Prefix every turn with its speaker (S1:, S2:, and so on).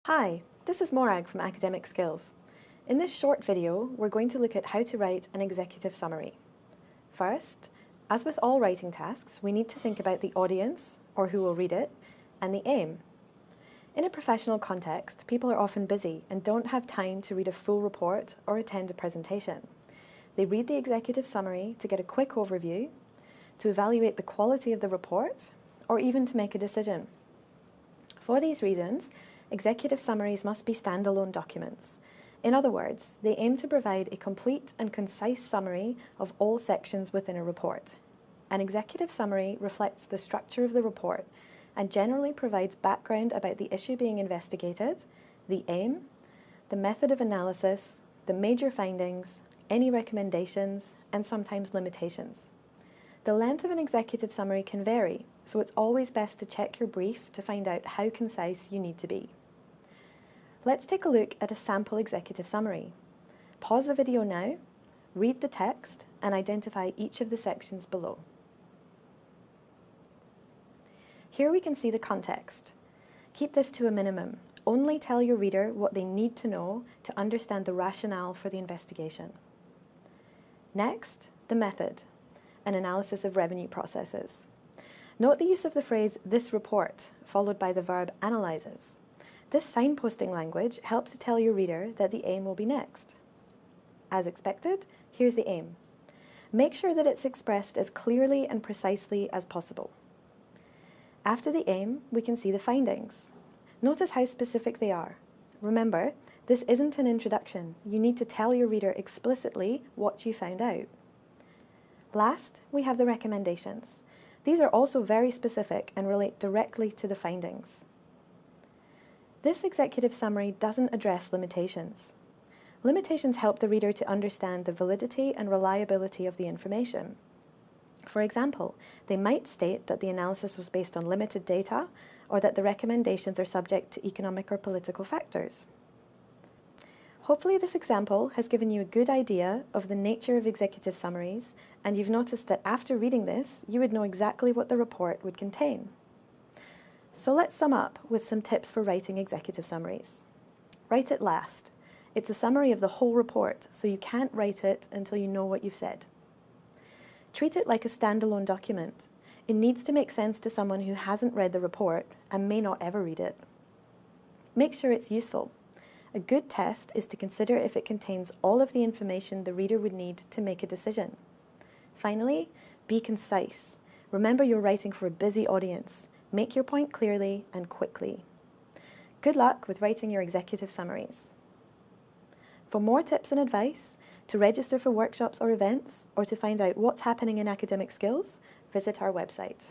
S1: Hi, this is Morag from Academic Skills. In this short video, we're going to look at how to write an executive summary. First, as with all writing tasks, we need to think about the audience, or who will read it, and the aim. In a professional context, people are often busy and don't have time to read a full report or attend a presentation. They read the executive summary to get a quick overview, to evaluate the quality of the report, or even to make a decision. For these reasons, executive summaries must be standalone documents. In other words, they aim to provide a complete and concise summary of all sections within a report. An executive summary reflects the structure of the report and generally provides background about the issue being investigated, the aim, the method of analysis, the major findings, any recommendations, and sometimes limitations. The length of an executive summary can vary, so it's always best to check your brief to find out how concise you need to be. Let's take a look at a sample executive summary. Pause the video now, read the text, and identify each of the sections below. Here we can see the context. Keep this to a minimum. Only tell your reader what they need to know to understand the rationale for the investigation. Next, the method, an analysis of revenue processes. Note the use of the phrase "this report" followed by the verb "analyses." This signposting language helps to tell your reader that the aim will be next. As expected, here's the aim. Make sure that it's expressed as clearly and precisely as possible. After the aim, we can see the findings. Notice how specific they are. Remember, this isn't an introduction. You need to tell your reader explicitly what you found out. Last, we have the recommendations. These are also very specific and relate directly to the findings. This executive summary doesn't address limitations. Limitations help the reader to understand the validity and reliability of the information. For example, they might state that the analysis was based on limited data or that the recommendations are subject to economic or political factors. Hopefully this example has given you a good idea of the nature of executive summaries, and you've noticed that after reading this, you would know exactly what the report would contain. So let's sum up with some tips for writing executive summaries. Write it last. It's a summary of the whole report, so you can't write it until you know what you've said. Treat it like a standalone document. It needs to make sense to someone who hasn't read the report and may not ever read it. Make sure it's useful. A good test is to consider if it contains all of the information the reader would need to make a decision. Finally, be concise. Remember, you're writing for a busy audience. Make your point clearly and quickly. Good luck with writing your executive summaries. For more tips and advice, to register for workshops or events, or to find out what's happening in academic skills, visit our website.